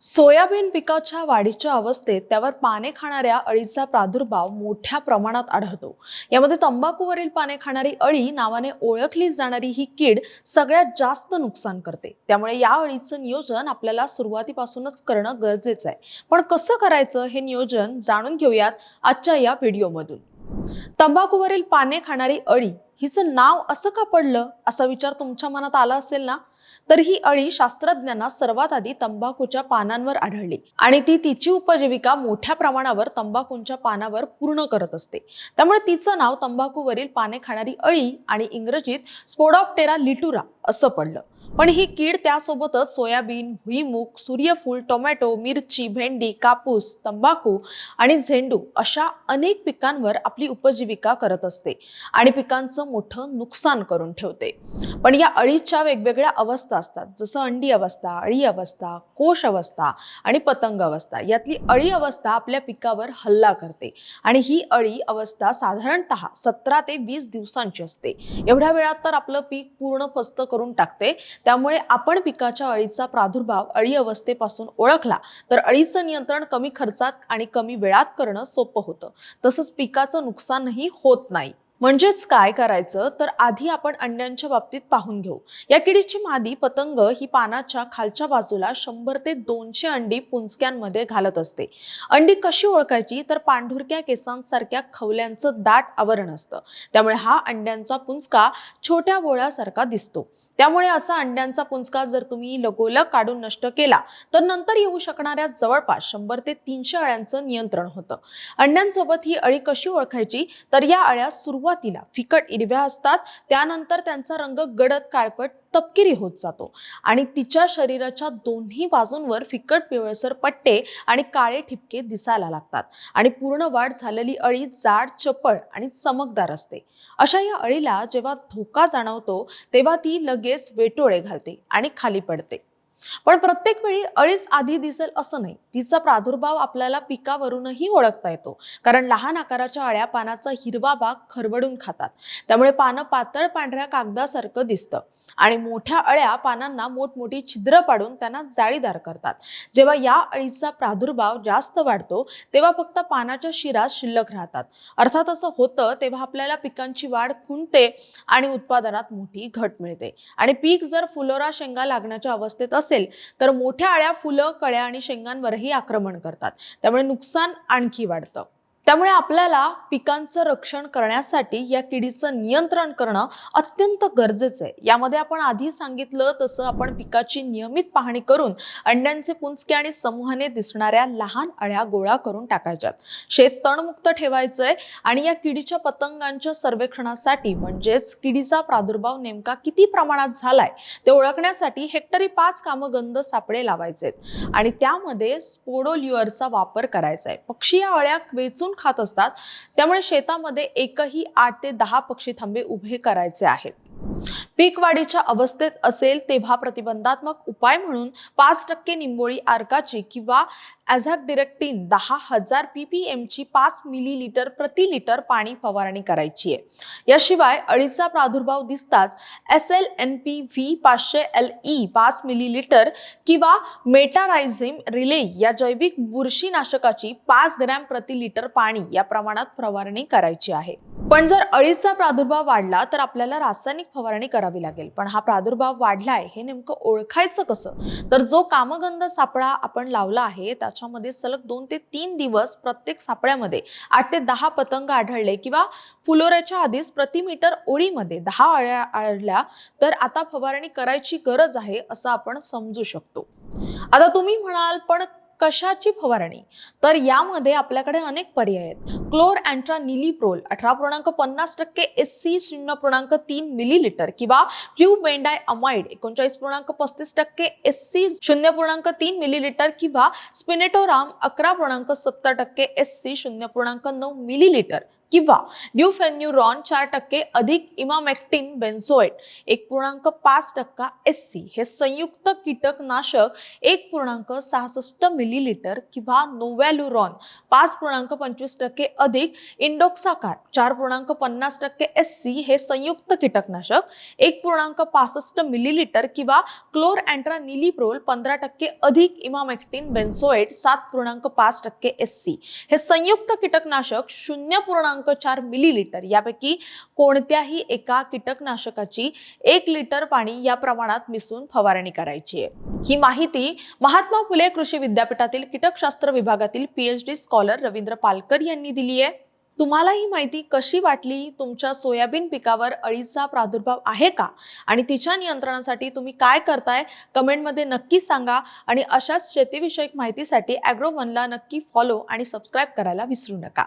Soybean पिकाच्या वाढीच्या अवस्थेत त्यावर पाने खाणाऱ्या अळीचा प्रादुर्भाव मोठ्या प्रमाणात आढळतो. यामध्ये तंबाखूवरील पाने खाणारी अळी नावाने ओळखली जाणारी ही कीड सगळ्यात जास्त नुकसान करते. त्यामुळे या अळीचं नियोजन आपल्याला सुरुवातीपासूनच करणं गरजेचं आहे. पण कसं करायचं हे नियोजन जाणून घेऊयात आजच्या या व्हिडिओमधून. तंबाखूवरील पाने खाणारी अळी हिचं नाव असं का पडलं असा विचार तुमच्या मनात आला असेल ना. तर ही अळी शास्त्रज्ञांना सर्वात आधी तंबाखूच्या पानांवर आढळली आणि ती तिची उपजीविका मोठ्या प्रमाणावर तंबाखूच्या पानावर पूर्ण करत असते. त्यामुळे तिचं नाव तंबाखूवरील पाने खाणारी अळी आणि इंग्रजीत स्पोडॉप्टेरा लिटुरा असं पडलं. पण ही कीड त्यासोबतच सोयाबीन, भुईमूग, सूर्यफूल, टोमॅटो, मिरची, भेंडी, कापूस, तंबाखू आणि झेंडू अशा अनेक पिकांवर आपली उपजीविका करत असते आणि पिकांचं मोठं नुकसान करून ठेवते. पण या अळीच्या वेगवेगळ्या अवस्था असतात, जसं अंडी अवस्था, अळी अवस्था, कोश अवस्था आणि पतंग अवस्था. यातली अळी अवस्था आपल्या पिकावर हल्ला करते आणि ही अळी अवस्था साधारणतः 17 ते 20 दिवसांची असते. एवढ्या वेळात तर आपलं पीक पूर्ण फस्त करून टाकते. त्यामुळे आपण पिकाच्या अळीचा प्रादुर्भाव अळी अवस्थेपासून ओळखला तर अळीचं नियंत्रण कमी खर्चात आणि कमी वेळात करणं सोपं होतं. तसंच पिकाचं नुकसानही होत नाही. म्हणजेच काय करायचं तर आधी आपण अंड्यांच्या बाबतीत पाहून घेऊ. या किडीची मादी पतंग ही पानाच्या खालच्या बाजूला 100 ते 200 अंडी पुंजक्यांमध्ये घालत असते. अंडी कशी ओळखायची तर पांढुरक्या केसांसारख्या खवल्यांचं दाट आवरण असतं. त्यामुळे हा अंड्यांचा पुंजका छोट्या गोळ्यासारखा दिसतो. त्यामुळे असा अंड्यांचा पुंजका जर तुम्ही लगोलग काढून नष्ट केला तर नंतर येऊ शकणाऱ्या जवळपास 100 ते 300 अळ्यांचं नियंत्रण होतं. अंड्यांसोबत ही अळी कशी ओळखायची तर या अळ्या सुरुवातीला फिकट हिरव्या असतात, त्यानंतर त्यांचा रंग गडद काळपट तपकिरी होत जातो आणि तिच्या शरीराच्या दोन्ही बाजूंवर फिकट पिवळसर पट्टे आणि काळे ठिपके दिसायला लागतात आणि पूर्ण वाढ झालेली अळी जाड, चपळ आणि चमकदार असते. अशा या अळीला जेव्हा धोका जाणवतो तेव्हा ती लगेच वेटोळे घालते आणि खाली पडते. पण प्रत्येक वेळी अळीच आधी दिसेल असं नाही. तिचा प्रादुर्भाव आपल्याला पिकावरूनही ओळखता येतो, कारण लहान आकाराच्या अळ्या पानाचा हिरवा भाग खरवडून खातात. त्यामुळे पानं पातळ पांढऱ्या कागदासारखं दिसतं आणि मोठ्या अळ्या पानांना मोठमोठी छिद्र पाडून त्यांना जाळीदार करतात. जेव्हा या अळीचा प्रादुर्भाव जास्त वाढतो तेव्हा फक्त पानाच्या शिरा शिल्लक राहतात. अर्थात असं होतं तेव्हा आपल्याला पिकांची वाढ खुंटते आणि उत्पादनात मोठी घट मिळते आणि पीक जर फुलोरा शेंगा लागण्याच्या अवस्थेत असेल तर मोठ्या अळ्या फुलं, कळ्या आणि शेंगांवरही आक्रमण करतात. त्यामुळे नुकसान आणखी वाढतं. त्यामुळे आपल्याला पिकांचं रक्षण करण्यासाठी या किडीचं नियंत्रण करणं अत्यंत गरजेचं आहे. यामध्ये आपण आधी सांगितलं तसं आपण पिकाची नियमित पाहणी करून अंड्यांचे पुंजके आणि समूहाने दिसणाऱ्या लहान अळ्या गोळा करून टाकायच्यात. शेत तणमुक्त ठेवायचंय आणि या किडीच्या पतंगांच्या सर्वेक्षणासाठी म्हणजेच किडीचा प्रादुर्भाव नेमका किती प्रमाणात झालाय ते ओळखण्यासाठी हेक्टरी 5 कामगंध सापळे लावायचे आणि त्यामध्ये स्पोडोल्युअरचा वापर करायचा आहे. पक्षी या अळ्या वेचून खात असतात, त्यामुळे शेतामध्ये एकही 8 ते 10 पक्षी थांबे उभे करायचे आहेत. पीक वाढीच्या अवस्थेत असेल तेव्हा प्रतिबंधात्मक उपाय म्हणून 5% निंबोळी अर्काची किंवा ॲझॅकडिरेक्टिन 10,000 ppm ची 5 मिलीलिटर प्रति लिटर पाणी फवारणी करायची आहे. याशिवाय अळीचा प्रादुर्भाव दिसताच SLNPV 500 LE 5 मिलीलिटर किंवा मेटारायझिम रिले या जैविक बुरशीनाशकाची 5 ग्रॅम प्रति लिटर पाणी या प्रमाणात फवारणी करायची आहे. पण जर अळीचा प्रादुर्भाव वाढला तर आपल्याला रासायनिक फवारणी करावी लागेल. पण हा प्रादुर्भाव वाढलाय हे नेमकं ओळखायचं कसं तर जो कामगंध सापळा आपण लावला आहे त्याच्यामध्ये सलग 2 ते 3 दिवस प्रत्येक सापळ्यामध्ये 8 ते 10 पतंग आढळले किंवा फुलोऱ्याच्या आधीच प्रति मीटर ओळीमध्ये 10 अळ्या आढळल्या तर आता फवारणी करायची गरज आहे असं आपण समजू शकतो. आता तुम्ही म्हणाल पण कशाची फवारणी तर यामध्ये आपल्याकडे अनेक पर्याय आहेत. क्लोरअँट्रानिलिप्रोल 18.50% SC 0.3 मिलीलिटर किंवा फ्ल्यूबेंडायअमाइड 39.35% SC 0.3 मिलीलिटर किंवा स्पिनेटोराम 11.70% SC 0.9 मिलीलिटर किंवा ड्युफेन्युरॉन 4% अधिक इमामेक्टिन बेन्झोएट 1.5% SC हे संयुक्त कीटकनाशक 1.66 मिलीलिटर किंवा नोव्हॅल्युरॉन 5.25% अधिक इंडोक्साकार्ब 4.50% SC हे संयुक्त कीटकनाशक 1.65 मिलीलिटर किंवा क्लोरअँट्रानिलिप्रोल 15% अधिक इमामेक्टिन बेन्झोएट 7.5% SC हे संयुक्त कीटकनाशक 0.4 मिलीलिटर यापैकी कोणत्याही एका कीटकनाशकाची 1 लिटर पाणी या प्रमाणात मिसळून फवारणी करायची आहे। ही माहिती महात्मा फुले कृषी विद्यापीठातील कीटकशास्त्र विभागातील PhD स्कॉलर रवींद्र पालकर यांनी दिली आहे। तुम्हाला ही माहिती कशी वाटली? तुमच्या सोयाबीन पिकावर अळीचा प्रादुर्भाव आहे का? आणि तिच्या नियंत्रणासाठी तुम्ही काय करताय? कमेंटमध्ये नक्की सांगा आणि अशाच शेतीविषयक माहितीसाठी ॲग्रोवनला नक्की फॉलो आणि सबस्क्राईब करायला विसरू नका।